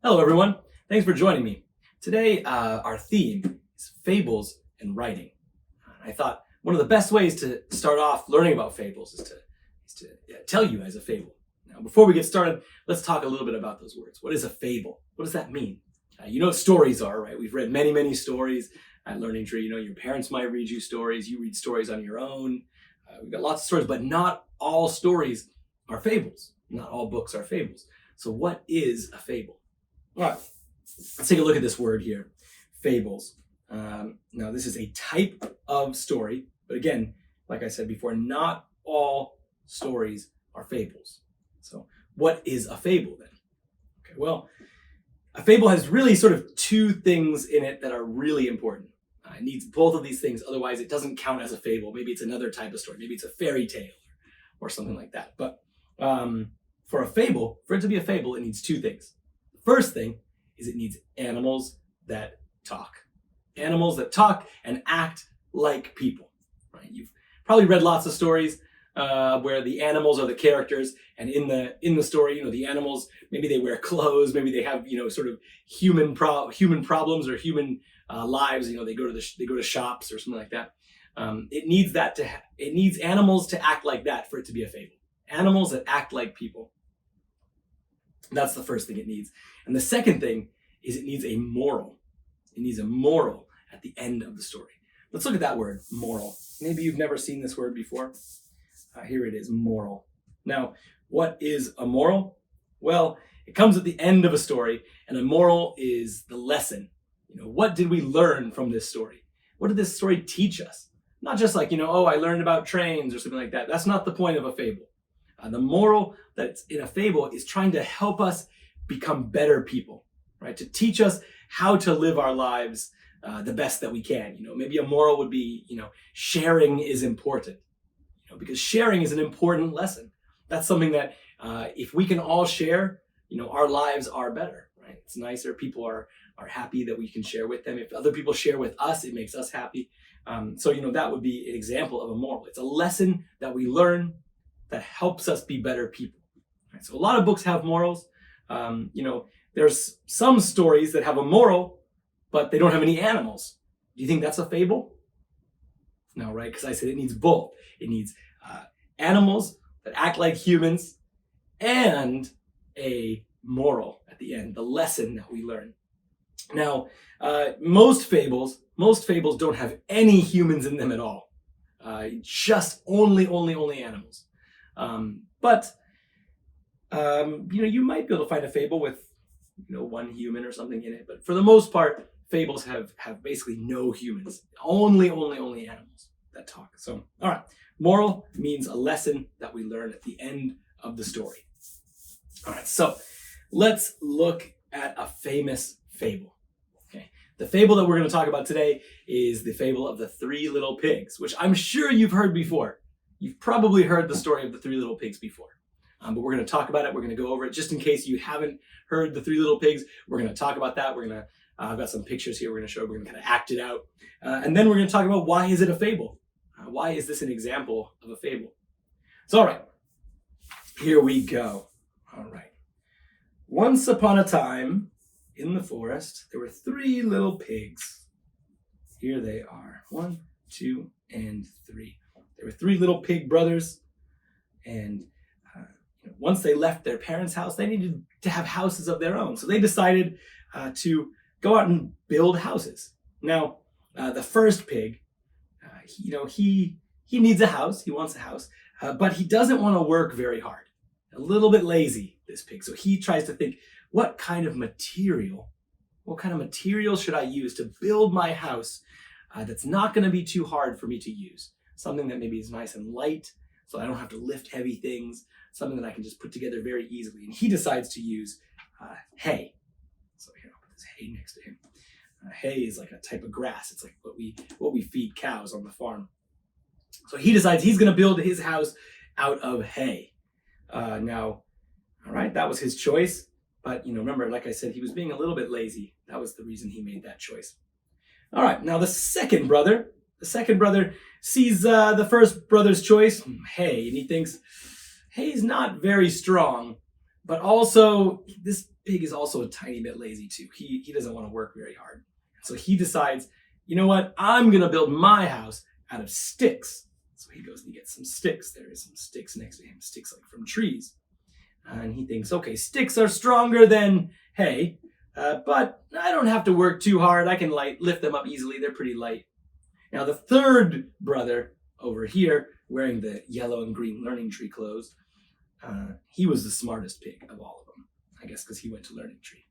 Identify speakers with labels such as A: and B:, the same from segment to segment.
A: Hello, everyone. Thanks for joining me. Today, our theme is fables and writing. I thought one of the best ways to start off learning about fables is to tell you as a fable. Now, before we get started, let's talk a little bit about those words. What is a fable? What does that mean? You know what stories are, right? We've read many, many stories at Learning Tree. You know, your parents might read you stories. You read stories on your own. We've got lots of stories, but not all stories are fables. Not all books are fables. So what is a fable? All right, let's take a look at this word here, fables. Now, this is a type of story, but again, like I said before, not all stories are fables. So what is a fable then? Okay, well, a fable has really sort of two things in it that are really important. It needs both of these things, otherwise it doesn't count as a fable. Maybe it's another type of story. Maybe it's a fairy tale or something like that. But for a fable, for it to be a fable, it needs two things. First thing is it needs animals that talk. Animals that talk and act like people. Right? You've probably read lots of stories where the animals are the characters, and in the story, you know, the animals, maybe they wear clothes, maybe they have, you know, sort of human problems or human lives. You know, they go to shops or something like that. It needs animals to act like that for it to be a fable. Animals that act like people. That's the first thing it needs. And the second thing is it needs a moral. It needs a moral at the end of the story. Let's look at that word, moral. Maybe you've never seen this word before. Here it is, moral. Now, what is a moral? Well, it comes at the end of a story, and a moral is the lesson. You know, what did we learn from this story? What did this story teach us? Not just like, you know, oh, I learned about trains or something like that. That's not the point of a fable. The moral that's in a fable is trying to help us become better people, right? To teach us how to live our lives the best that we can. You know, maybe a moral would be, you know, sharing is important, you know, because sharing is an important lesson. That's something that if we can all share, you know, our lives are better, right? It's nicer. People are happy that we can share with them. If other people share with us, it makes us happy. So, you know, that would be an example of a moral. It's a lesson that we learn that helps us be better people. Right? So a lot of books have morals. You know, there's some stories that have a moral, but they don't have any animals. Do you think that's a fable? No, right? Because I said it needs both. It needs animals that act like humans and a moral at the end, the lesson that we learn. Now, most fables don't have any humans in them at all. Just only animals. But you know, you might be able to find a fable with, you know, one human or something in it. But for the most part, fables have basically no humans, only animals that talk. So, all right, moral means a lesson that we learn at the end of the story. All right, so let's look at a famous fable. Okay, the fable that we're going to talk about today is the fable of the Three Little Pigs, which I'm sure you've heard before. You've probably heard the story of the Three Little Pigs before, but we're going to talk about it. We're going to go over it just in case you haven't heard the Three Little Pigs. We're going to talk about that. I've got some pictures here we're going to show. We're going to kind of act it out. And then we're going to talk about why is it a fable? Why is this an example of a fable? So, all right, here we go. All right. Once upon a time in the forest, there were three little pigs. Here they are. 1, 2, and 3. There were three little pig brothers, and once they left their parents' house, they needed to have houses of their own. So they decided to go out and build houses. Now, the first pig, you know, he needs a house. He wants a house, but he doesn't want to work very hard. A little bit lazy, this pig. So he tries to think, what kind of material should I use to build my house that's not going to be too hard for me to use? Something that maybe is nice and light, so I don't have to lift heavy things, something that I can just put together very easily. And he decides to use hay. So here, I'll put this hay next to him. Hay is like a type of grass. It's like what we feed cows on the farm. So he decides he's going to build his house out of hay. Now, all right, that was his choice. But, you know, remember, like I said, he was being a little bit lazy. That was the reason he made that choice. All right, now the second brother sees the first brother's choice, hay, and he thinks, hay's not very strong. But also, this pig is also a tiny bit lazy too. He doesn't want to work very hard. So he decides, you know what? I'm going to build my house out of sticks. So he goes and he gets some sticks. There is some sticks next to him, sticks like from trees. And he thinks, okay, sticks are stronger than hay, but I don't have to work too hard. I can lift them up easily. They're pretty light. Now the third brother over here, wearing the yellow and green learning tree clothes, he was the smartest pig of all of them, I guess because he went to learning tree.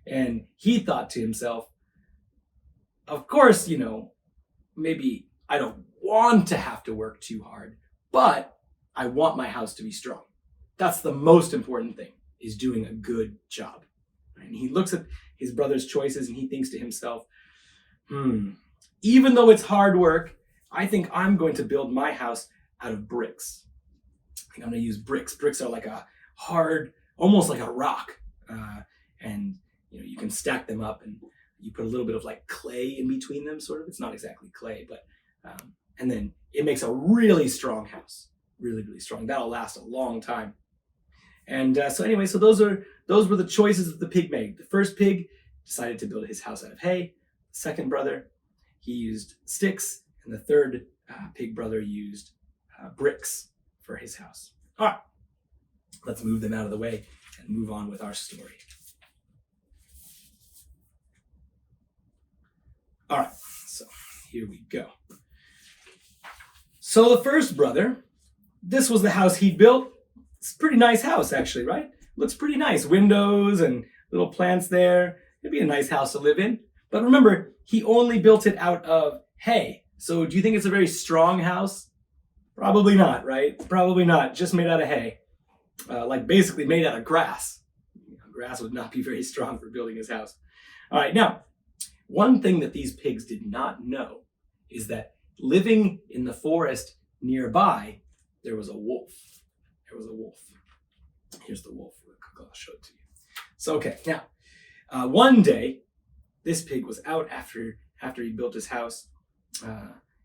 A: And he thought to himself, of course, maybe I don't want to have to work too hard, but I want my house to be strong. That's the most important thing, is doing a good job. And he looks at his brother's choices and he thinks to himself, even though it's hard work, I think I'm going to build my house out of bricks. I think I'm going to use bricks. Bricks are like a hard, almost like a rock. And you can stack them up and you put a little bit of like clay in between them, sort of. It's not exactly clay, but, and then it makes a really strong house. Really, really strong. That'll last a long time. And so those were the choices that the pig made. The first pig decided to build his house out of hay. The second brother, he used sticks. And the third pig brother used bricks for his house. All right, let's move them out of the way and move on with our story. All right, so here we go. So the first brother, this was the house he built. It's a pretty nice house, actually, right? Looks pretty nice. Windows and little plants there. It'd be a nice house to live in. But remember, he only built it out of hay. So do you think it's a very strong house? Probably not, right? Probably not. Just made out of hay. Like basically made out of grass. Grass would not be very strong for building his house. All right, now, one thing that these pigs did not know is that living in the forest nearby, there was a wolf. There was a wolf. Here's the wolf. I'll show it to you. So, okay, now, one day, this pig was out after he built his house.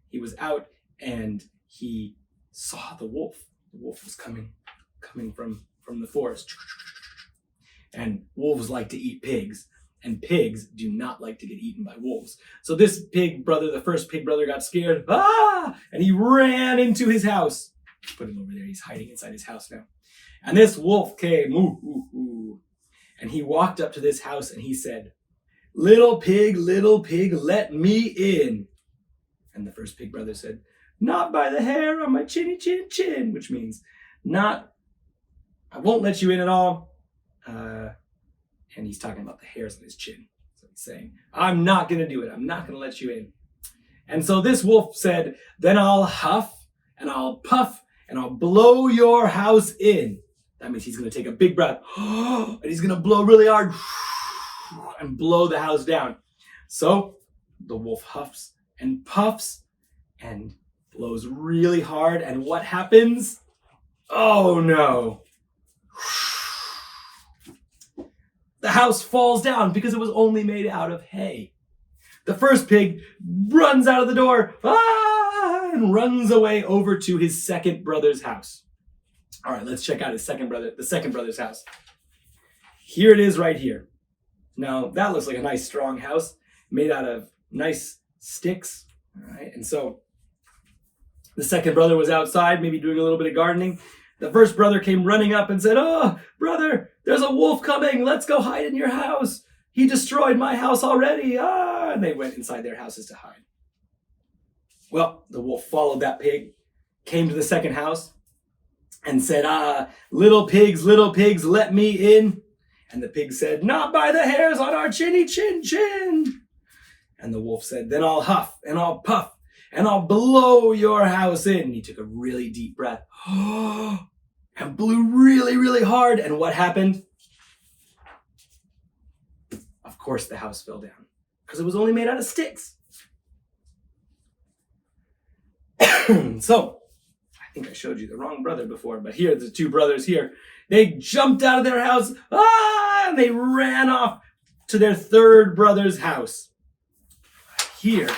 A: He was out and he saw the wolf. The wolf was coming from the forest. And wolves like to eat pigs, and pigs do not like to get eaten by wolves. So this pig brother, the first pig brother, got scared. And he ran into his house. Put him over there. He's hiding inside his house now. And this wolf came, and he walked up to this house and he said, little pig, let me in. And the first pig brother said, not by the hair on my chinny chin chin, which means I won't let you in at all. And he's talking about the hairs on his chin. So he's saying, I'm not going to do it. I'm not going to let you in. And so this wolf said, then I'll huff and I'll puff and I'll blow your house in. That means he's going to take a big breath and he's going to blow really hard and blow the house down. So the wolf huffs and puffs and blows really hard. And what happens? Oh no. The house falls down because it was only made out of hay. The first pig runs out of the door and runs away over to his second brother's house. All right, let's check out the second brother's house. Here it is right here. Now, that looks like a nice strong house made out of nice sticks. All right, and so the second brother was outside, maybe doing a little bit of gardening. The first brother came running up and said, oh, brother, there's a wolf coming. Let's go hide in your house. He destroyed my house already. And they went inside their houses to hide. Well, the wolf followed that pig, came to the second house, and said, little pigs, let me in. And the pig said, not by the hairs on our chinny chin chin. And the wolf said, then I'll huff and I'll puff and I'll blow your house in. And he took a really deep breath and blew really, really hard. And what happened? Of course, the house fell down because it was only made out of sticks. So, I think I showed you the wrong brother before, but here, the two brothers here, they jumped out of their house, and they ran off to their third brother's house. Here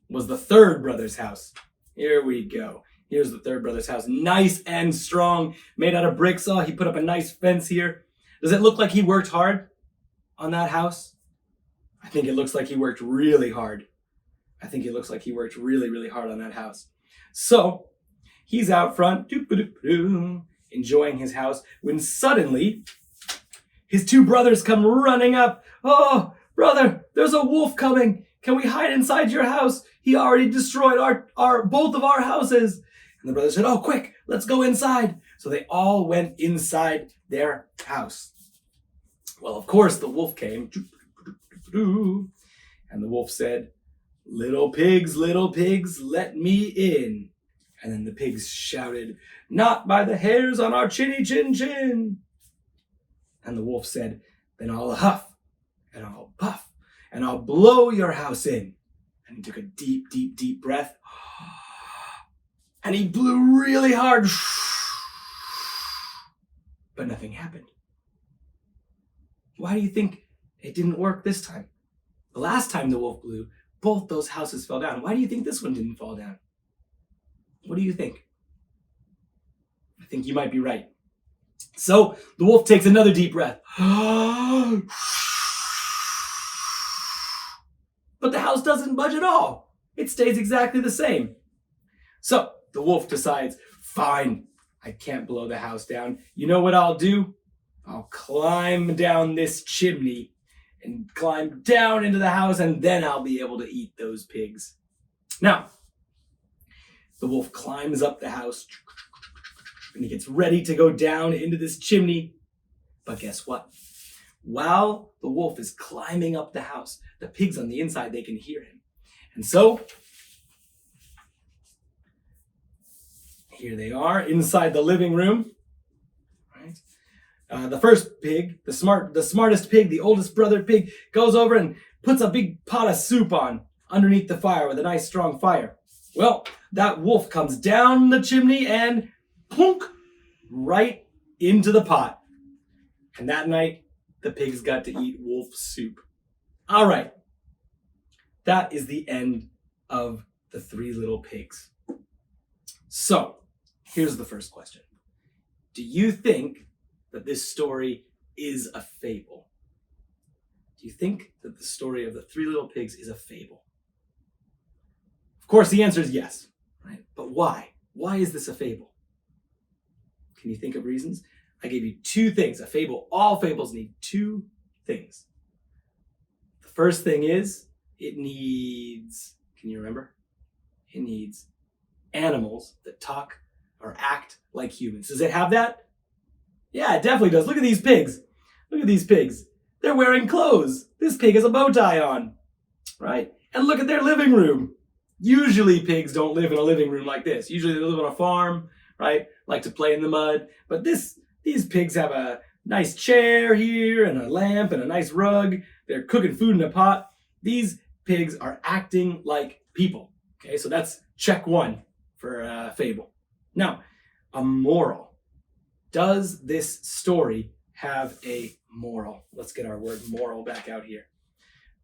A: was the third brother's house. Here we go. Here's the third brother's house. Nice and strong, made out of bricks. Oh, he put up a nice fence here. Does it look like he worked hard on that house? I think it looks like he worked really hard. I think it looks like he worked really, really hard on that house. So he's out front, enjoying his house, when suddenly his two brothers come running up. Oh, brother, there's a wolf coming. Can we hide inside your house? He already destroyed both of our houses. And the brother said, oh, quick, let's go inside. So they all went inside their house. Well, of course, the wolf came. And the wolf said, little pigs, let me in. And then the pigs shouted, not by the hairs on our chinny chin chin. And the wolf said, then I'll huff and I'll puff and I'll blow your house in. And he took a deep, deep, deep breath. And he blew really hard. But nothing happened. Why do you think it didn't work this time? The last time the wolf blew, both those houses fell down. Why do you think this one didn't fall down? What do you think? I think you might be right. So the wolf takes another deep breath. But the house doesn't budge at all. It stays exactly the same. So the wolf decides, fine, I can't blow the house down. You know what I'll do? I'll climb down this chimney and climb down into the house, and then I'll be able to eat those pigs. Now, the wolf climbs up the house, and he gets ready to go down into this chimney. But guess what? While the wolf is climbing up the house, the pigs on the inside, they can hear him. And so, here they are inside the living room. Right? The first pig, the smartest pig, the oldest brother pig, goes over and puts a big pot of soup on underneath the fire with a nice strong fire. Well, that wolf comes down the chimney and plunk right into the pot. And that night, the pigs got to eat wolf soup. All right. That is the end of the three little pigs. So, here's the first question. Do you think that this story is a fable? Do you think that the story of the three little pigs is a fable? Of course, the answer is yes, right? But why? Why is this a fable? Can you think of reasons? I gave you two things. A fable, all fables need two things. The first thing is it needs, can you remember? It needs animals that talk or act like humans. Does it have that? Yeah, it definitely does. Look at these pigs. Look at these pigs. They're wearing clothes. This pig has a bow tie on, right? And look at their living room. Usually pigs don't live in a living room like this. Usually they live on a farm, right? Like to play in the mud. But these pigs have a nice chair here and a lamp and a nice rug. They're cooking food in a pot. These pigs are acting like people. Okay, so that's check one for fable. Now, a moral. Does this story have a moral? Let's get our word moral back out here.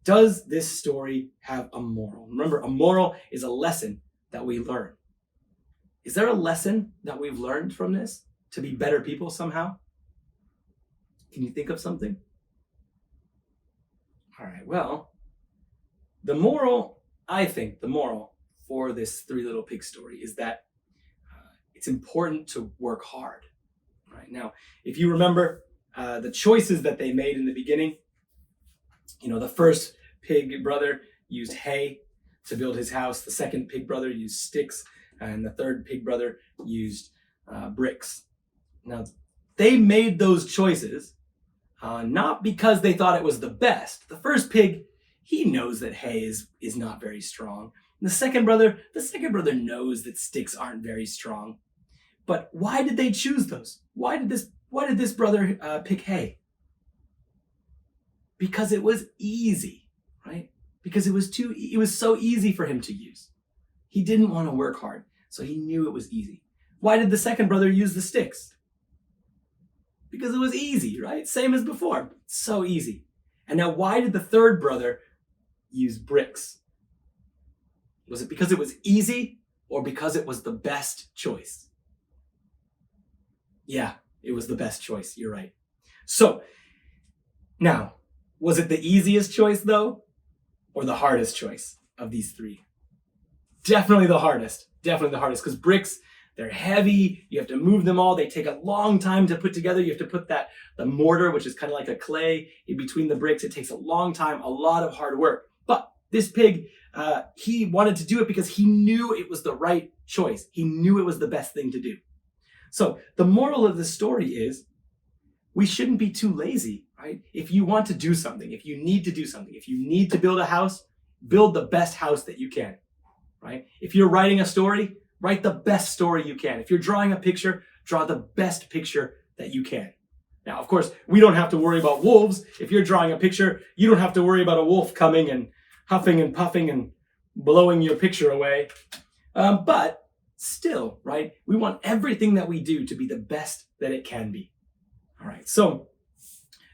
A: Does this story have a moral? Remember, a moral is a lesson that we learn. Is there a lesson that we've learned from this to be better people somehow? Can you think of something? All right, well, I think the moral for this Three Little Pigs story is that it's important to work hard. Right? Now, if you remember the choices that they made in the beginning, the first pig brother used hay to build his house. The second pig brother used sticks. And the third pig brother used bricks. Now, they made those choices not because they thought it was the best. The first pig, he knows that hay is not very strong. And the second brother knows that sticks aren't very strong. But why did they choose those? Why did this brother pick hay? Because it was easy, right? Because it was so easy for him to use. He didn't want to work hard, so he knew it was easy. Why did the second brother use the sticks? Because it was easy, right? Same as before. So easy. And now why did the third brother use bricks? Was it because it was easy? or because it was the best choice? Yeah, it was the best choice. You're right. So, now, was it the easiest choice though? Or the hardest choice of these three? Definitely the hardest. Definitely the hardest, because bricks, they're heavy. You have to move them all. They take a long time to put together. You have to put the mortar, which is kind of like a clay, in between the bricks. It takes a long time, a lot of hard work. But this pig, he wanted to do it because he knew it was the right choice. He knew it was the best thing to do. So the moral of the story is, we shouldn't be too lazy, right? If you want to do something, if you need to do something, if you need to build a house, build the best house that you can, right? If you're writing a story, write the best story you can. If you're drawing a picture, draw the best picture that you can. Now, of course, we don't have to worry about wolves. If you're drawing a picture, you don't have to worry about a wolf coming and huffing and puffing and blowing your picture away. But still, right? We want everything that we do to be the best that it can be. All right, so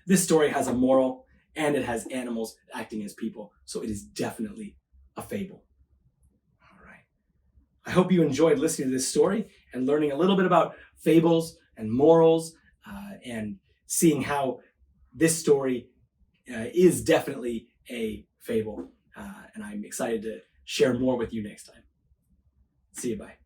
A: this story has a moral and it has animals acting as people. So it is definitely a fable. All right. I hope you enjoyed listening to this story and learning a little bit about fables and morals and seeing how this story is definitely a fable. And I'm excited to share more with you next time. See you, bye.